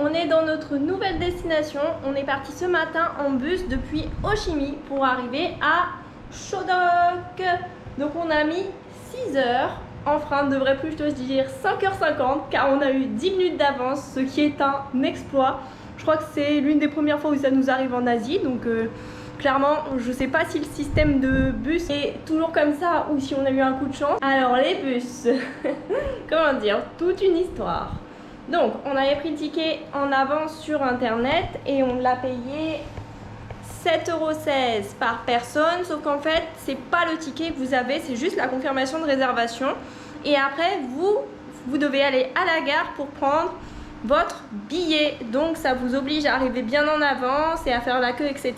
On est dans notre nouvelle destination. On est parti ce matin en bus depuis Ho Chi Minh pour arriver à Chodok. Donc on a mis 6 heures. Enfin, ne devrait plus, je te dire, 5h50 car on a eu 10 minutes d'avance, ce qui est un exploit. Je crois que c'est l'une des premières fois où ça nous arrive en Asie. Donc clairement, je sais pas si le système de bus est toujours comme ça ou si on a eu un coup de chance. Alors les bus, comment dire, toute une histoire. Donc, on avait pris le ticket en avance sur internet et on l'a payé 7,16 € par personne. Sauf qu'en fait, c'est pas le ticket que vous avez, c'est juste la confirmation de réservation. Et après, vous devez aller à la gare pour prendre votre billet. Donc, ça vous oblige à arriver bien en avance et à faire la queue, etc.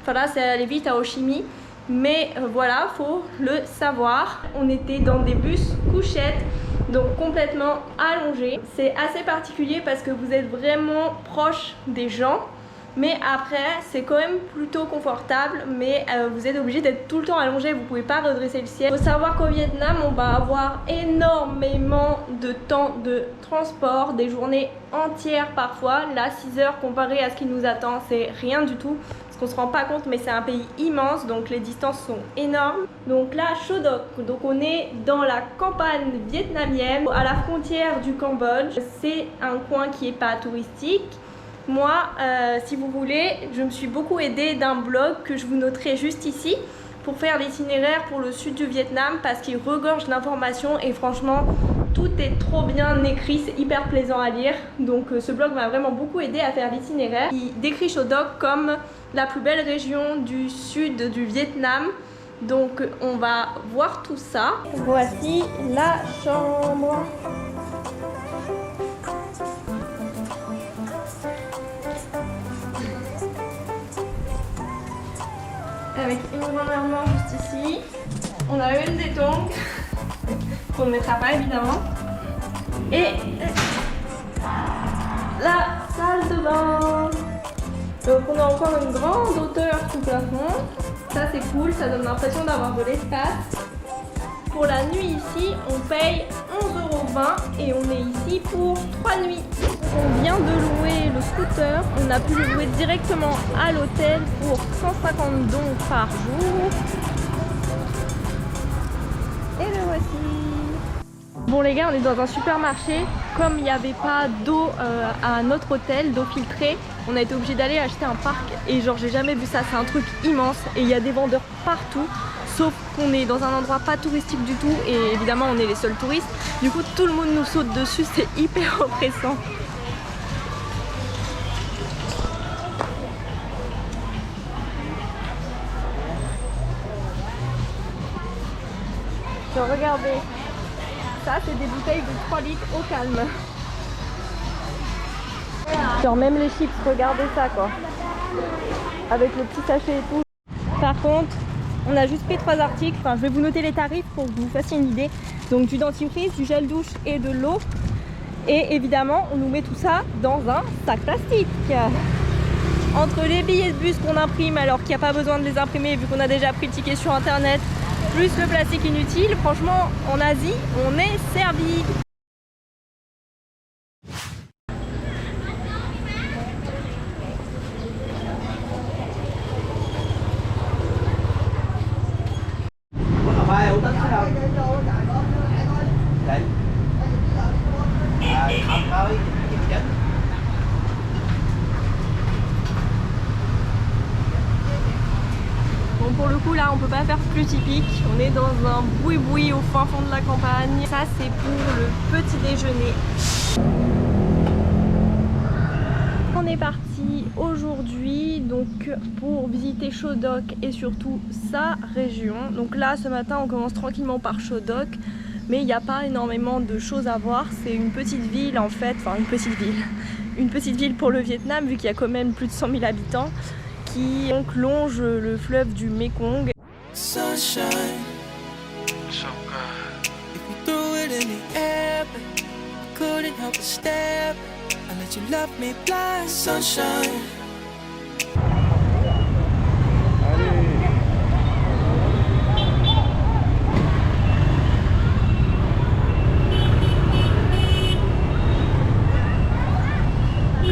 Enfin là, c'est aller vite à Ho Chi Minh. Mais voilà, faut le savoir. On était dans des bus couchettes. Donc complètement allongé. C'est assez particulier parce que vous êtes vraiment proche des gens. Mais après, c'est quand même plutôt confortable. Mais vous êtes obligé d'être tout le temps allongé. Vous ne pouvez pas redresser le siège. Il faut savoir qu'au Vietnam, on va avoir énormément de temps de transport. Des journées entières parfois. Là, 6 heures comparé à ce qui nous attend, c'est rien du tout. Parce qu'on ne se rend pas compte, mais c'est un pays immense, donc les distances sont énormes. Donc là, Chodok, donc on est dans la campagne vietnamienne, à la frontière du Cambodge. C'est un coin qui n'est pas touristique. Moi, si vous voulez, je me suis beaucoup aidée d'un blog que je vous noterai juste ici pour faire l'itinéraire pour le sud du Vietnam parce qu'il regorge d'informations et franchement, tout est trop bien écrit, c'est hyper plaisant à lire. Donc ce blog m'a vraiment beaucoup aidé à faire l'itinéraire. Il décrit Chodok comme la plus belle région du sud du Vietnam. Donc on va voir tout ça. Voici la chambre. Avec une grande armoire juste ici. On a une des tongs qu'on ne mettra pas évidemment. Et la salle de bain. Donc on a encore une grande hauteur sous plafond. Ça c'est cool, ça donne l'impression d'avoir de l'espace. Pour la nuit ici, on paye 11,20 € et on est ici pour 3 nuits. On vient de louer le scooter. On a pu le louer directement à l'hôtel pour 150 dong par jour. Et le voici. Bon les gars, on est dans un supermarché. Comme il n'y avait pas d'eau à notre hôtel, d'eau filtrée, on a été obligé d'aller acheter un parc. Et genre j'ai jamais vu ça, c'est un truc immense. Et il y a des vendeurs partout. Sauf qu'on est dans un endroit pas touristique du tout. Et évidemment on est les seuls touristes. Du coup tout le monde nous saute dessus, c'est hyper oppressant. Regardez, ça c'est des bouteilles de 3 litres au calme. Genre même les chips, regardez ça quoi. Avec le petit sachet et tout. Par contre, on a juste pris 3 articles. Enfin, je vais vous noter les tarifs pour que vous fassiez une idée. Donc du dentifrice, du gel douche et de l'eau. Et évidemment, on nous met tout ça dans un sac plastique. Entre les billets de bus qu'on imprime alors qu'il n'y a pas besoin de les imprimer vu qu'on a déjà pris le ticket sur internet, plus le plastique inutile, franchement en Asie on est servi. Bon, pour le coup là on peut pas faire plus typique, on est dans un boui-boui au fin fond de la campagne. Ça c'est pour le petit déjeuner. On est parti parti aujourd'hui donc pour visiter Shodok et surtout sa région. Donc là ce matin on commence tranquillement par Shodok, mais il n'y a pas énormément de choses à voir. C'est une petite ville en fait, enfin une petite ville pour le Vietnam vu qu'il y a quand même plus de 100 000 habitants qui donc longe le fleuve du Mekong. Sunshine, so good. If you threw it in the air, but couldn't help but stare. I let you love me blind. Sunshine.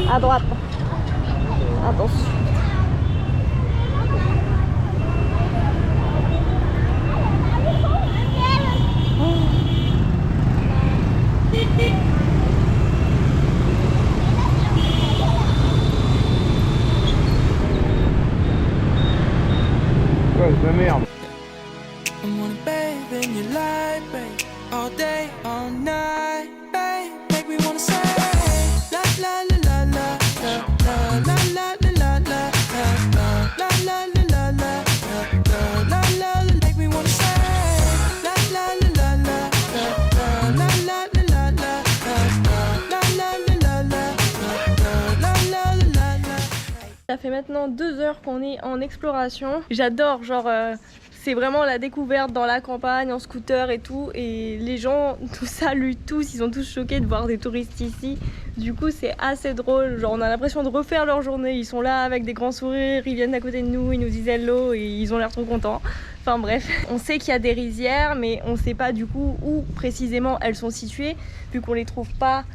À droite. Attention. De merde. I wanna bathe in your light, babe. All day, all night, babe. Make me wanna say la la la la la la la la la la la la la la la la la. Make me wanna say la la la la la la la la la la la la la la la. Ça fait maintenant 2 heures qu'on est en exploration. J'adore, genre c'est vraiment la découverte dans la campagne, en scooter et tout. Et les gens tout saluent tous, ils sont tous choqués de voir des touristes ici. Du coup c'est assez drôle, genre on a l'impression de refaire leur journée. Ils sont là avec des grands sourires, ils viennent à côté de nous, ils nous disent hello et ils ont l'air trop contents. Enfin bref, on sait qu'il y a des rizières mais on sait pas du coup où précisément elles sont situées vu qu'on les trouve pas,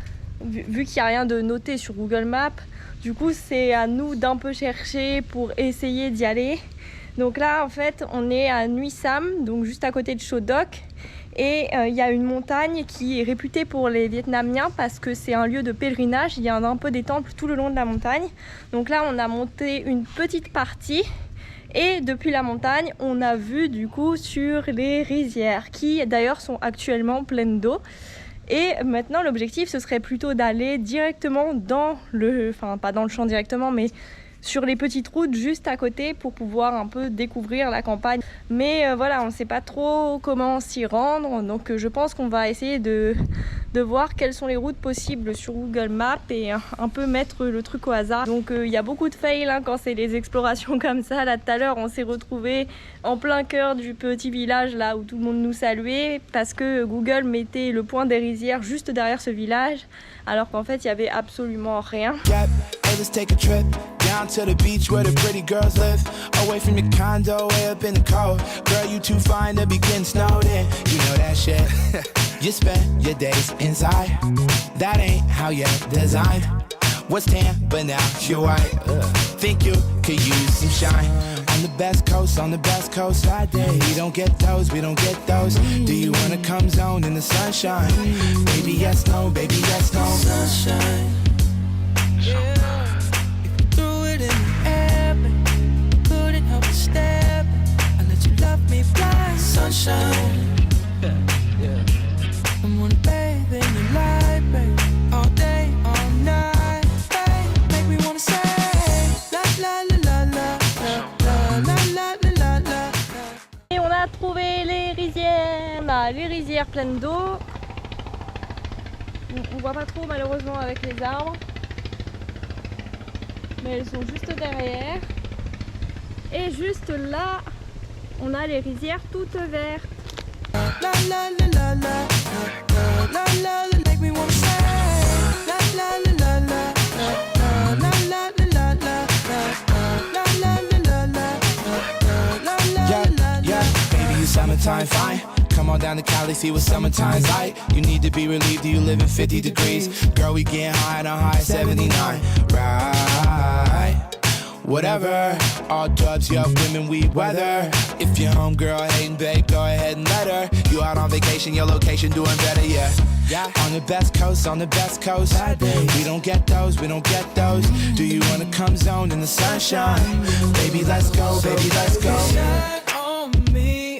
vu qu'il n'y a rien de noté sur Google Maps. Du coup c'est à nous d'un peu chercher pour essayer d'y aller. Donc là en fait on est à Nuy Sam, donc juste à côté de Shodok. Et il y a une montagne qui est réputée pour les Vietnamiens parce que c'est un lieu de pèlerinage. Il y a un peu des temples tout le long de la montagne. Donc là on a monté une petite partie. Et depuis la montagne on a vu du coup sur les rizières qui d'ailleurs sont actuellement pleines d'eau. Et maintenant l'objectif ce serait plutôt d'aller directement dans le, enfin pas dans le champ directement mais sur les petites routes juste à côté pour pouvoir un peu découvrir la campagne. Mais voilà, on ne sait pas trop comment s'y rendre, donc je pense qu'on va essayer de voir quelles sont les routes possibles sur Google Maps et un peu mettre le truc au hasard. Donc il y a beaucoup de fails hein, quand c'est les explorations comme ça. Là tout à l'heure on s'est retrouvés en plein cœur du petit village là où tout le monde nous saluait parce que Google mettait le point des rizières juste derrière ce village alors qu'en fait il y avait absolument rien. Let's take a trip down to the beach where the pretty girls live. Away from your condo, way up in the cold. Girl, you too fine to be getting snowed in. You know that shit. You spend your days inside. That ain't how you're designed. Was tan, but now you're white. Think you could use some shine. On the best coast, that day. We don't get those. Do you wanna come zone in the sunshine? Baby, yes, no, baby, yes, no. Sunshine. Yeah. In the air, but couldn't help but stare. I let you love me blind. Sunshine. Yeah. I wanna bathe in your light, babe. All day, all night, babe. Make me wanna say la la la la la la la la la la. Et on a trouvé les rizières. Bah, les rizières pleines d'eau. On voit pas trop malheureusement avec les arbres. Mais elles sont juste derrière. Et juste là, on a les rizières toutes vertes. La la la la la la la la, make me wanna say la la la la la la la la la la. Yeah, baby, you summertime fine. Come on down to Cali, see what summertime's like. You need to be relieved, do you live in 50 degrees? Girl, we getting high on a high 79. Right, whatever. All dubs, young women, we weather. If your homegirl hating, babe, go ahead and let her. You out on vacation, your location doing better, yeah. Yeah, on the best coast, we don't get those. Do you wanna come zone in the sunshine? Baby, let's go, baby, let's go.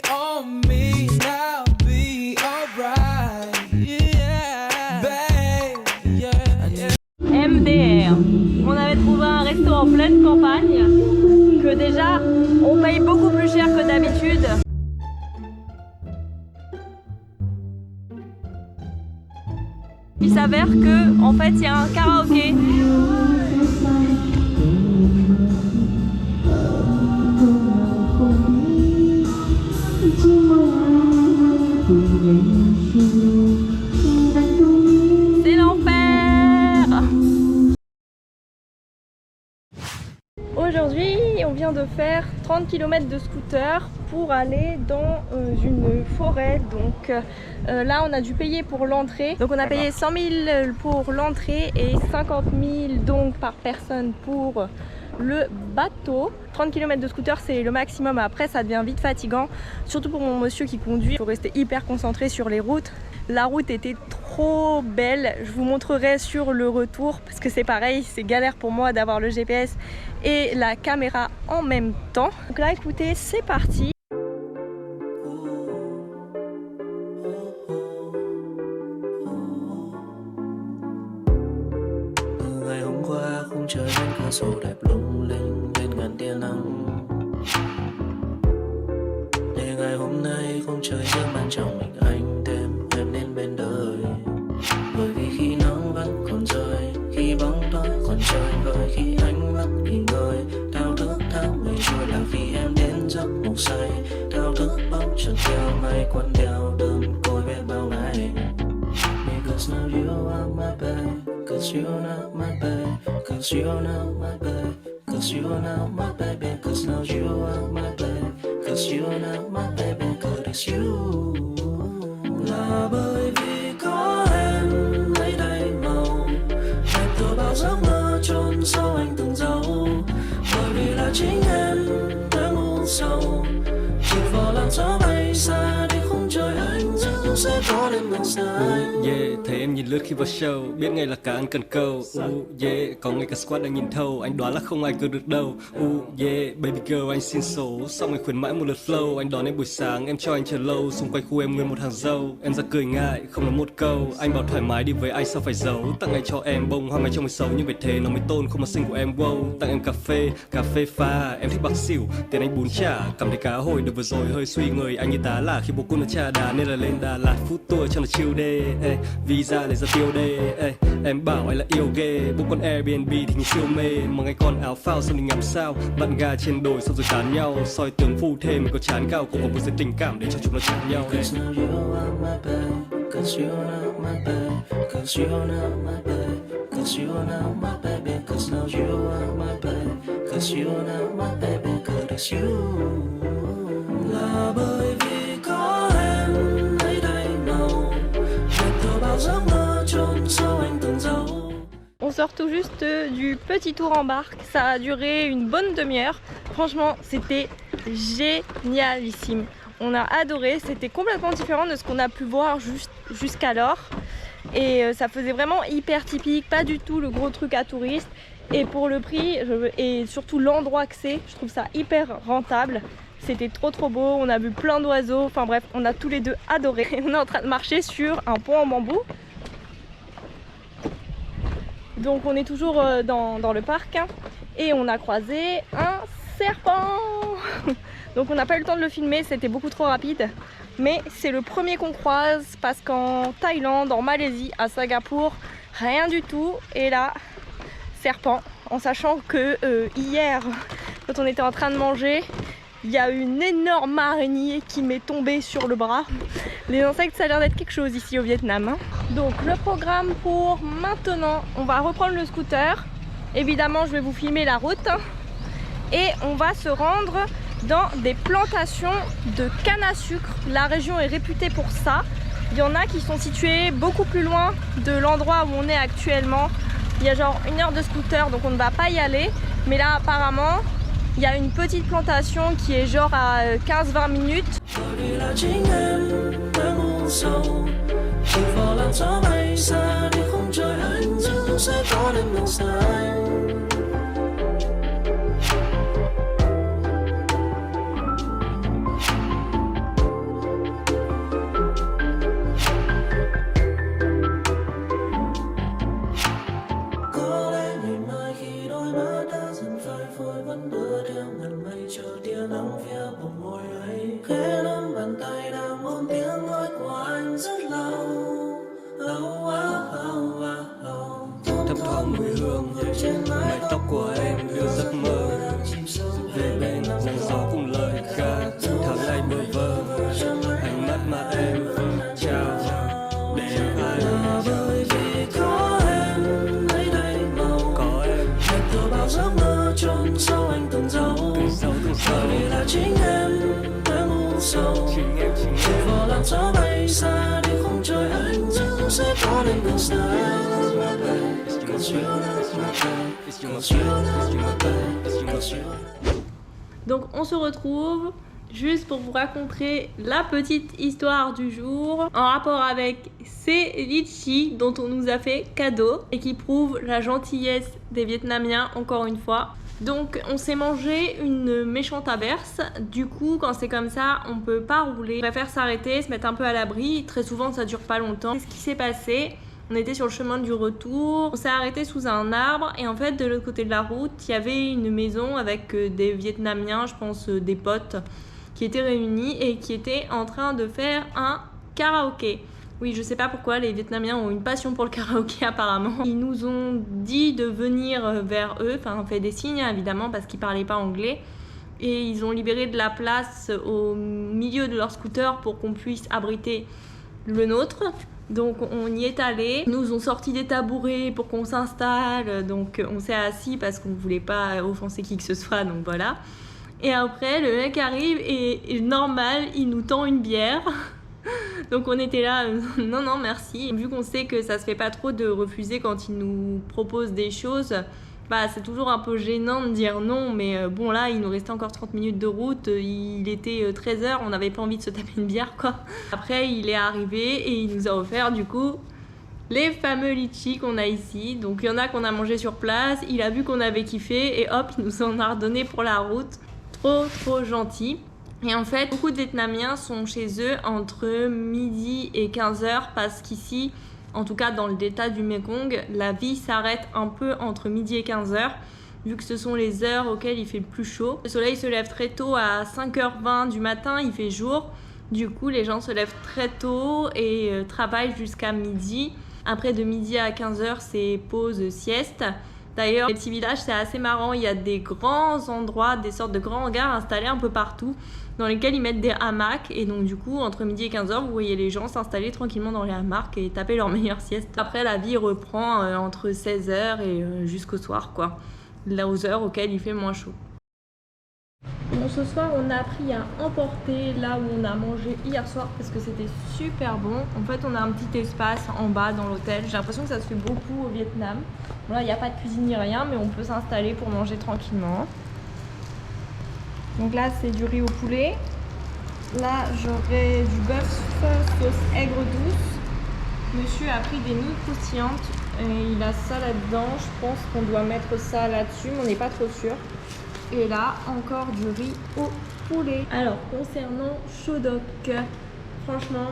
On me, now be alright. Yeah, babe, yeah, yeah. MDR. On avait trouvé un restaurant Il s'avère que en fait il y a un karaoké. C'est l'enfer. Aujourd'hui, on vient de faire 30 km de scooter pour aller dans une forêt. Donc là, on a dû payer pour l'entrée. Donc on a payé 100 000 pour l'entrée et 50 000 donc par personne pour le bateau. 30 km de scooter, c'est le maximum. Après, ça devient vite fatigant. Surtout pour mon monsieur qui conduit. Il faut rester hyper concentré sur les routes. La route était trop belle. Je vous montrerai sur le retour parce que c'est pareil, c'est galère pour moi d'avoir le GPS et la caméra en même temps. Donc là, écoutez, c'est parti. Ngày hôm qua khung trời bên cửa sổ đẹp lung linh bên ngàn tia nắng, để ngày hôm nay khung trời riêng ban cho mình anh thêm em đến bên đời. Bởi vì khi nắng vẫn còn rơi, khi bóng tối còn trời vơi, khi ánh mắt nghỉ ngơi thao thức tháng ngày trôi, là khi em đến giấc ngủ say thao thức bóng trần theo mây quấn đeo đơn côi biết bao ngày. Because now you are my babe, cause you're not my babe, cause you're not my babe, cause you're not my baby, cause now you are my babe, cause you're not my baby, cause it's you. Là bởi vì có em lấy đầy màu đẹp từ bao giấc mơ chôn sâu anh từng dấu, bởi vì là chính em đã ngu sâu chìm vào làn gió bay xa đi khung trời anh rằng sẽ có đêm màu xanh. Yeah, thấy em nhìn lướt khi vào show, biết ngay là cả anh cần câu. Yeah, có ngay cả squad đang nhìn thâu, anh đoán là không ai cứu được đâu. Yeah, baby girl anh xin số, xong anh khuyến mãi một lượt flow. Anh đón em buổi sáng, em cho anh chờ lâu, xung quanh khu em nguyên một hàng dâu. Em ra cười ngại, không nói một câu, anh bảo thoải mái đi với anh sao phải giấu. Tặng anh cho em bông hoa ngày trong 16 nhưng về thế nó mới tôn không mà xinh của em wow. Tặng em cà phê pha, em thích bạc xỉu, tiền anh bún chả. Cảm thấy cá hồi được vừa rồi hơi suy người, anh như tá là khi bố cô nó trà đá nên là lên Đà Lạt food tour cho nó chill đê. Visa để ra tiêu đê, em bảo anh là yêu ghê. Bố con Airbnb thì nhìn siêu mê, mà ngay con áo phao xong thì ngắm sao. Bạn gà trên đồi xong rồi tán nhau, soi tướng phu thêm mình có chán cao, cũng có một sự tình cảm để cho chúng nó chạm nhau. Cause now you are my babe, cause you're not my babe, cause you're not my babe, cause you're not my baby, cause now you are my babe, cause you're not my baby, cause it's you. Là bởi vì có em lấy đầy màu đẹp từ bao giấc mơ chôn sâu anh từng dấu. On sort tout juste du petit tour en barque. Ça a duré une bonne demi-heure. Franchement, c'était génialissime. On a adoré. C'était complètement différent de ce qu'on a pu voir jusqu'alors. Et ça faisait vraiment hyper typique. Pas du tout le gros truc à touristes. Et pour le prix, et surtout l'endroit que c'est, je trouve ça hyper rentable. C'était trop beau. On a vu plein d'oiseaux. Enfin bref, on a tous les deux adoré. Et on est en train de marcher sur un pont en bambou. Donc on est toujours dans le parc hein, et on a croisé un serpent. Donc on n'a pas eu le temps de le filmer, c'était beaucoup trop rapide. Mais c'est le premier qu'on croise parce qu'en Thaïlande, en Malaisie, à Singapore, rien du tout. Et là, serpent, en sachant que hier, quand on était en train de manger, il y a une énorme araignée qui m'est tombée sur le bras. Les insectes, ça a l'air d'être quelque chose ici au Vietnam. Hein. Donc le programme pour maintenant, on va reprendre le scooter. Évidemment, je vais vous filmer la route. Et on va se rendre dans des plantations de canne à sucre. La région est réputée pour ça. Il y en a qui sont situées beaucoup plus loin de l'endroit où on est actuellement. Il y a genre 1 heure de scooter, donc on ne va pas y aller. Mais là, apparemment, il y a une petite plantation qui est genre à 15-20 minutes. Bàn tay đang ôm tiếng nói của anh rất lâu, lâu quá. chính em ngủ sâu. Để vào làn gió bay xa để không trời anh dưng sẽ có lên cơn sóng. Donc on se retrouve juste pour vous raconter la petite histoire du jour en rapport avec ces litchis dont on nous a fait cadeau et qui prouvent la gentillesse des Vietnamiens encore une fois. Donc on s'est mangé une méchante averse, du coup quand c'est comme ça on peut pas rouler, on préfère s'arrêter, se mettre un peu à l'abri, très souvent ça dure pas longtemps. C'est ce qui s'est passé. On était sur le chemin du retour, on s'est arrêté sous un arbre et en fait de l'autre côté de la route il y avait une maison avec des Vietnamiens, je pense des potes qui étaient réunis et qui étaient en train de faire un karaoké. Oui, je sais pas pourquoi les Vietnamiens ont une passion pour le karaoké apparemment. Ils nous ont dit de venir vers eux, enfin on fait des signes évidemment parce qu'ils parlaient pas anglais. Et ils ont libéré de la place au milieu de leur scooter pour qu'on puisse abriter le nôtre. Donc on y est allé, ils nous ont sorti des tabourets pour qu'on s'installe, donc on s'est assis parce qu'on voulait pas offenser qui que ce soit, donc voilà. Et après le mec arrive et normal, il nous tend une bière. Donc on était là, non merci. Vu qu'on sait que ça se fait pas trop de refuser quand il nous propose des choses, bah c'est toujours un peu gênant de dire non, mais bon là il nous restait encore 30 minutes de route, il était 13h, on n'avait pas envie de se taper une bière quoi. Après il est arrivé et il nous a offert du coup les fameux litchis qu'on a ici. Donc il y en a qu'on a mangé sur place, il a vu qu'on avait kiffé et hop il nous en a redonné pour la route. Trop gentil. Et en fait beaucoup de Vietnamiens sont chez eux entre midi et 15h parce qu'ici, en tout cas dans le delta du Mekong, la vie s'arrête un peu entre midi et 15h, vu que ce sont les heures auxquelles il fait le plus chaud. Le soleil se lève très tôt, à 5h20 du matin, il fait jour. Du coup, les gens se lèvent très tôt et travaillent jusqu'à midi. Après, de midi à 15h, c'est pause sieste. D'ailleurs, les petits villages, c'est assez marrant. Il y a des grands endroits, des sortes de grands hangars installés un peu partout, dans lesquels ils mettent des hamacs. Et donc du coup, entre midi et 15h, vous voyez les gens s'installer tranquillement dans les hamacs et taper leur meilleure sieste. Après, la vie reprend entre 16h et jusqu'au soir, quoi. Là, aux heures auxquelles il fait moins chaud. Bon, ce soir, on a appris à emporter là où on a mangé hier soir parce que c'était super bon. En fait, on a un petit espace en bas dans l'hôtel. J'ai l'impression que ça se fait beaucoup au Vietnam. Bon, là, il n'y a pas de cuisine ni rien, mais on peut s'installer pour manger tranquillement. Donc là, c'est du riz au poulet. Là, j'aurai du bœuf sauce aigre douce. Monsieur a pris des nouilles croustillantes et il a ça là-dedans. Je pense qu'on doit mettre ça là-dessus, mais on n'est pas trop sûr. Et là, encore du riz au poulet. Alors, concernant Shodok, franchement,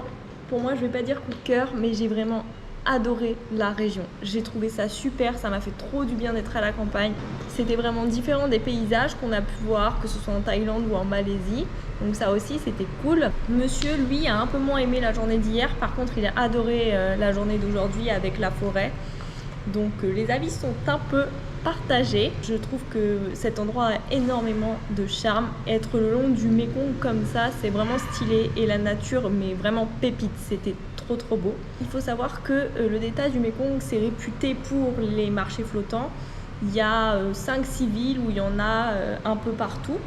pour moi, je vais pas dire coup de cœur, mais j'ai vraiment adoré la région. J'ai trouvé ça super, ça m'a fait trop du bien d'être à la campagne. C'était vraiment différent des paysages qu'on a pu voir, que ce soit en Thaïlande ou en Malaisie. Donc ça aussi, c'était cool. Monsieur, lui, a un peu moins aimé la journée d'hier. Par contre, il a adoré la journée d'aujourd'hui avec la forêt. Donc les avis sont un peu partagés. Je trouve que cet endroit a énormément de charme. Être le long du Mekong comme ça, c'est vraiment stylé. Et la nature, mais vraiment pépite. C'était trop beau. Il faut savoir que le delta du Mekong, c'est réputé pour les marchés flottants. Il y a 5-6 villes où il y en a un peu partout.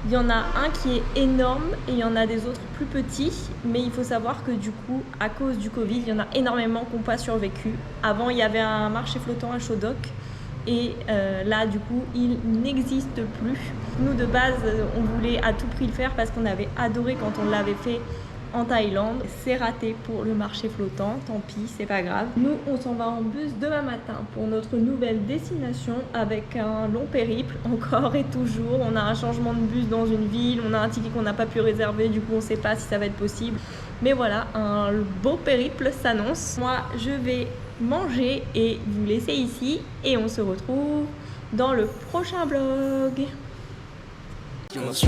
Il y en a un qui est énorme et il y en a des autres plus petits. Mais il faut savoir que du coup, à cause du Covid, il y en a énormément qui n'ont pas survécu. Avant, il y avait un marché flottant à Shodok. Et là, du coup, il n'existe plus. Nous, de base, on voulait à tout prix le faire parce qu'on avait adoré quand on l'avait fait en Thaïlande. C'est raté pour le marché flottant, tant pis, c'est pas grave. Nous, on s'en va en bus demain matin pour notre nouvelle destination avec un long périple, encore et toujours. On a un changement de bus dans une ville, on a un ticket qu'on n'a pas pu réserver, du coup on sait pas si ça va être possible. Mais voilà, un beau périple s'annonce. Moi, je vais manger et vous laisser ici et on se retrouve dans le prochain vlog. You must